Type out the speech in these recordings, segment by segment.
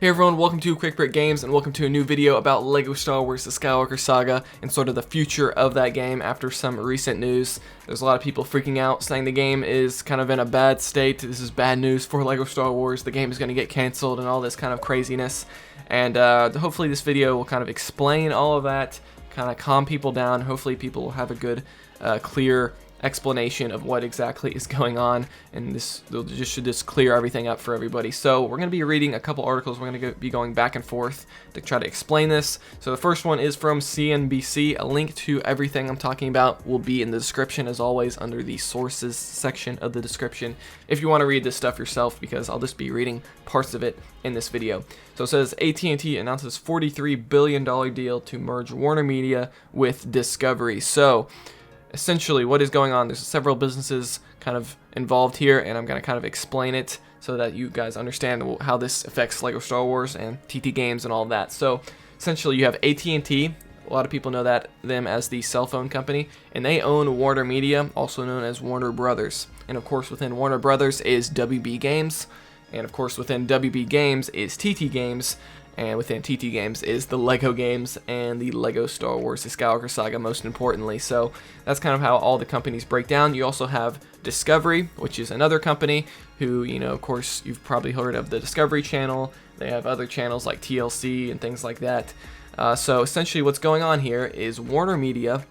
Hey everyone, welcome to Quick Break Games and welcome to a new video about LEGO Star Wars The Skywalker Saga and sort of the future of that game after some recent news. There's a lot of people freaking out saying the game is kind of in a bad state. This is bad news for LEGO Star Wars. The game is going to get canceled and all this kind of craziness. And hopefully this video will kind of explain all of that, kind of calm people down. Hopefully people will have a good, clear explanation of what exactly is going on, and this should just clear everything up for everybody. So we're going to be reading a couple articles. We're going to be going back and forth to try to explain this. So the first one is from CNBC. A link to everything I'm talking about will be in the description, as always, under the sources section of the description if you want to read this stuff yourself, because I'll just be reading parts of it in this video. So it says AT&T announces $43 billion deal to merge WarnerMedia with Discovery. So essentially, what is going on? There's several businesses kind of involved here, and I'm going to kind of explain it so that you guys understand how this affects LEGO Star Wars and TT Games and all of that. So essentially, you have AT&T. A lot of people know them as the cell phone company, and they own WarnerMedia, also known as Warner Brothers. And of course, within Warner Brothers is WB Games, and of course, within WB Games is TT Games. And within TT Games is the LEGO games and the LEGO Star Wars The Skywalker Saga, most importantly. So that's kind of how all the companies break down. You also have Discovery, which is another company who, of course, you've probably heard of the Discovery Channel. They have other channels like TLC and things like that. So essentially what's going on here is WarnerMedia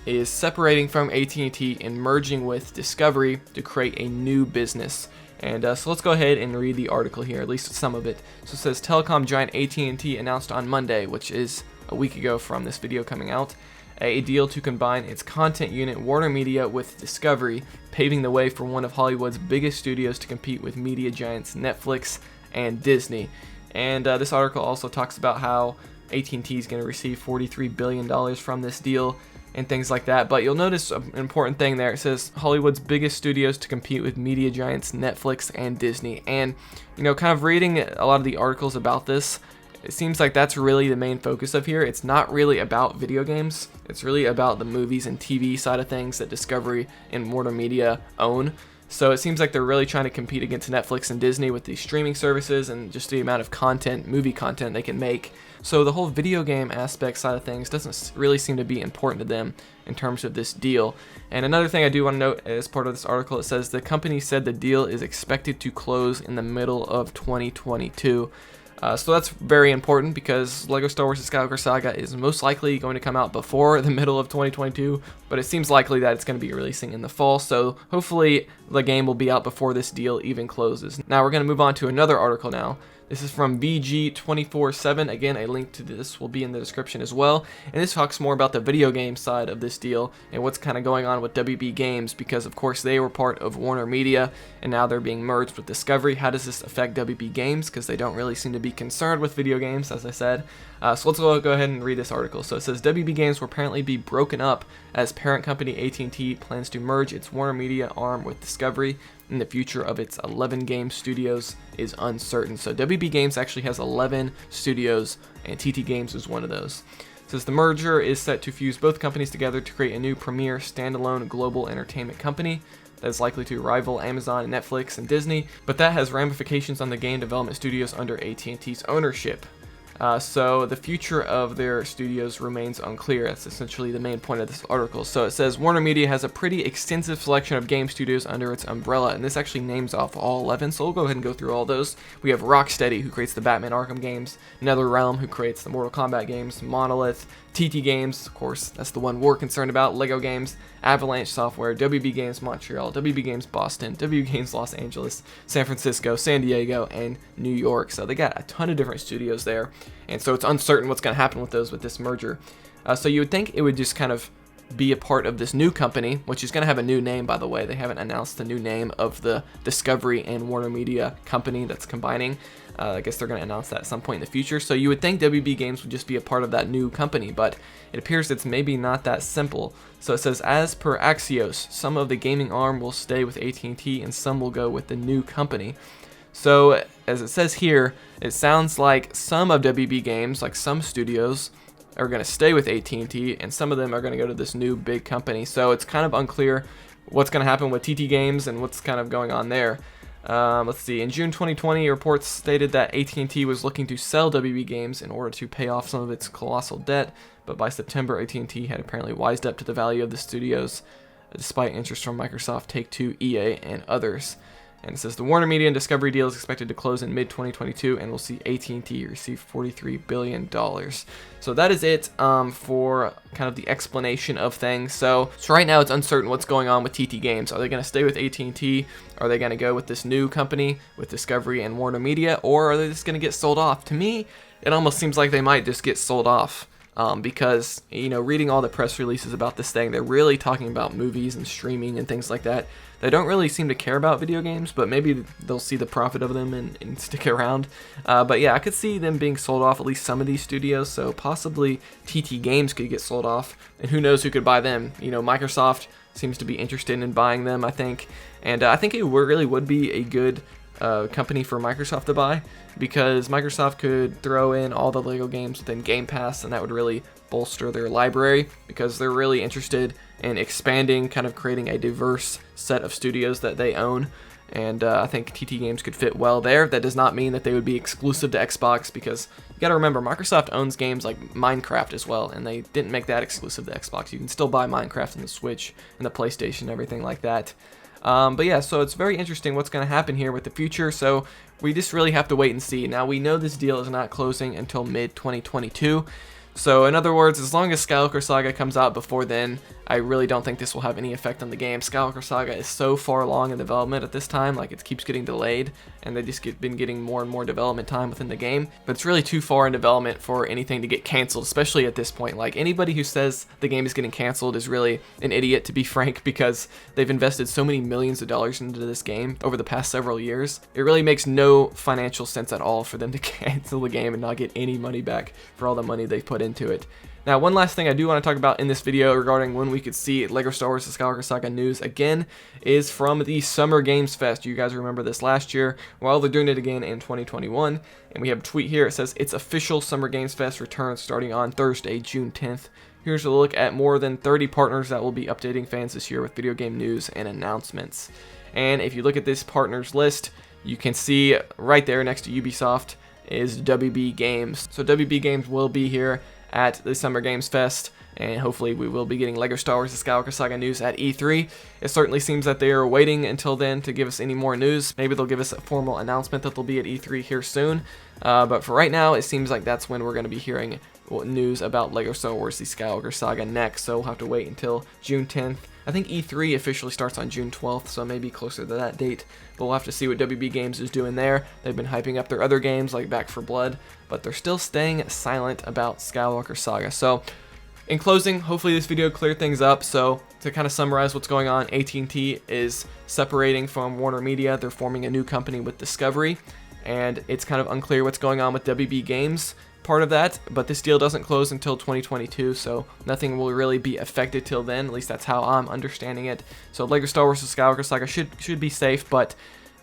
is separating from AT&T and merging with Discovery to create a new business. And so let's go ahead and read the article here, at least some of it. So it says, telecom giant AT&T announced on Monday, which is a week ago from this video coming out, a deal to combine its content unit WarnerMedia with Discovery, paving the way for one of Hollywood's biggest studios to compete with media giants Netflix and Disney. And this article also talks about how AT&T is going to receive $43 billion from this deal and things like that. But you'll notice an important thing there. It says Hollywood's biggest studios to compete with media giants Netflix and Disney. And kind of reading a lot of the articles about this, it seems like that's really the main focus of here. It's not really about video games. It's really about the movies and TV side of things that Discovery and WarnerMedia own. So it seems like they're really trying to compete against Netflix and Disney with these streaming services and just the amount of content, movie content they can make. So the whole video game aspect side of things doesn't really seem to be important to them in terms of this deal. And another thing I do want to note as part of this article, it says the company said the deal is expected to close in the middle of 2022. So that's very important because LEGO Star Wars The Skywalker Saga is most likely going to come out before the middle of 2022, but it seems likely that it's going to be releasing in the fall, so hopefully the game will be out before this deal even closes. Now we're going to move on to another article now. This is from VG247. Again, a link to this will be in the description as well. And this talks more about the video game side of this deal and what's kind of going on with WB Games, because of course they were part of WarnerMedia and now they're being merged with Discovery. How does this affect WB Games? Because they don't really seem to be concerned with video games, as I said. So let's go ahead and read this article. So it says WB Games will apparently be broken up as parent company AT&T plans to merge its WarnerMedia arm with Discovery, and the future of its 11 game studios is uncertain. So WB Games actually has 11 studios, and TT Games is one of those. It says the merger is set to fuse both companies together to create a new premier standalone global entertainment company that is likely to rival Amazon and Netflix and Disney, but that has ramifications on the game development studios under AT&T's ownership. So the future of their studios remains unclear. That's essentially the main point of this article. So it says WarnerMedia has a pretty extensive selection of game studios under its umbrella, and this actually names off all 11, so we'll go ahead and go through all those. We have Rocksteady, who creates the Batman Arkham games, NetherRealm, who creates the Mortal Kombat games, Monolith, TT Games, of course, that's the one we're concerned about, LEGO Games, Avalanche Software, WB Games Montreal, WB Games Boston, WB Games Los Angeles, San Francisco, San Diego, and New York. So they got a ton of different studios there, and so it's uncertain what's going to happen with those with this merger. So you would think it would just kind of be a part of this new company, which is going to have a new name, by the way. They haven't announced the new name of the Discovery and WarnerMedia company that's combining. I guess they're going to announce that at some point in the future. So you would think WB Games would just be a part of that new company, but it appears it's maybe not that simple. So it says, as per Axios, some of the gaming arm will stay with AT&T and some will go with the new company. So as it says here, it sounds like some of WB Games, like some studios, are going to stay with AT&T and some of them are going to go to this new big company. So it's kind of unclear what's going to happen with TT Games and what's kind of going on there. Let's see. In June 2020, reports stated that AT&T was looking to sell WB Games in order to pay off some of its colossal debt, but by September, AT&T had apparently wised up to the value of the studios, despite interest from Microsoft, Take-Two, EA, and others. And it says the WarnerMedia and Discovery deal is expected to close in mid-2022, and we'll see AT&T receive $43 billion. So that is it for kind of the explanation of things. So right now it's uncertain what's going on with TT Games. Are they going to stay with AT&T? Are they going to go with this new company with Discovery and WarnerMedia? Or are they just going to get sold off? To me, it almost seems like they might just get sold off. Because, you know, reading all the press releases about this thing, they're really talking about movies and streaming and things like that. They don't really seem to care about video games, but maybe they'll see the profit of them and stick around. But yeah, I could see them being sold off, at least some of these studios, so possibly TT Games could get sold off, and who knows who could buy them. You know, Microsoft seems to be interested in buying them, I think, and I think it really would be a good company for Microsoft to buy, because Microsoft could throw in all the LEGO games within Game Pass, and that would really bolster their library, because they're really interested in expanding, kind of creating a diverse set of studios that they own. And I think TT Games could fit well there. That does not mean that they would be exclusive to Xbox, because you got to remember, Microsoft owns games like Minecraft as well, and they didn't make that exclusive to Xbox. You can still buy Minecraft on the Switch and the PlayStation, everything like that. But yeah, so it's very interesting what's going to happen here with the future, so we just really have to wait and see. Now, we know this deal is not closing until mid-2022, so in other words, as long as Skywalker Saga comes out before then, I really don't think this will have any effect on the game. Skywalker Saga is so far along in development at this time, like it keeps getting delayed, and they just been getting more and more development time within the game, but it's really too far in development for anything to get canceled, especially at this point. Like, anybody who says the game is getting canceled is really an idiot, to be frank, because they've invested so many millions of dollars into this game over the past several years. It really makes no financial sense at all for them to cancel the game and not get any money back for all the money they've put into it. Now, one last thing I do want to talk about in this video regarding when we could see LEGO Star Wars: The Skywalker Saga news again is from the Summer Games Fest. You guys remember this last year? Well, they're doing it again in 2021, and we have a tweet here. It says, "It's official, Summer Games Fest returns starting on Thursday, June 10th. Here's a look at more than 30 partners that will be updating fans this year with video game news and announcements." And if you look at this partners list, you can see right there next to Ubisoft is WB Games. So WB Games will be here at the Summer Games Fest, and hopefully we will be getting LEGO Star Wars: The Skywalker Saga news at E3. It certainly seems that they are waiting until then to give us any more news. Maybe they'll give us a formal announcement that they'll be at E3 here soon, but for right now, it seems like that's when we're going to be hearing news about LEGO Star Wars: The Skywalker Saga next, so we'll have to wait until June 10th. I think E3 officially starts on June 12th, so maybe closer to that date, but we'll have to see what WB Games is doing there. They've been hyping up their other games like Back 4 Blood, but they're still staying silent about Skywalker Saga. So in closing, hopefully this video cleared things up. So to kind of summarize what's going on, AT&T is separating from WarnerMedia. They're forming a new company with Discovery, and it's kind of unclear what's going on with WB Games, part of that, but this deal doesn't close until 2022, so nothing will really be affected till then. At least that's how I'm understanding it. So LEGO Star Wars: The Skywalker Saga should be safe, but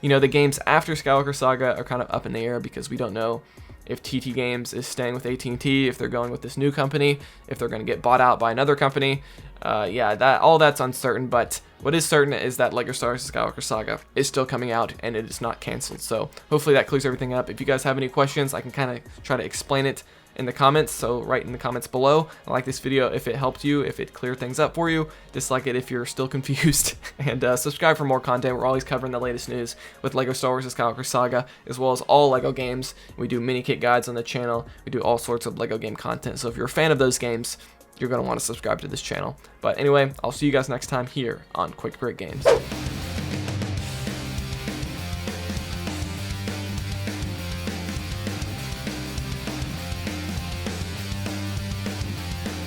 you know, the games after Skywalker Saga are kind of up in the air, because we don't know if TT Games is staying with AT&T, if they're going with this new company, if they're going to get bought out by another company. Yeah, all that's uncertain, but what is certain is that LEGO Star Wars: The Skywalker Saga is still coming out, and it is not canceled. So hopefully that clears everything up. If you guys have any questions, I can kind of try to explain it in the comments, so write in the comments below. I like this video if it helped you, if it cleared things up for you. Dislike it if you're still confused, and subscribe for more content. We're always covering the latest news with LEGO Star Wars: The Skywalker Saga, as well as all LEGO games. We do mini kit guides on the channel. We do all sorts of LEGO game content, so if you're a fan of those games, you're going to want to subscribe to this channel. But anyway, I'll see you guys next time here on Quick Break Games.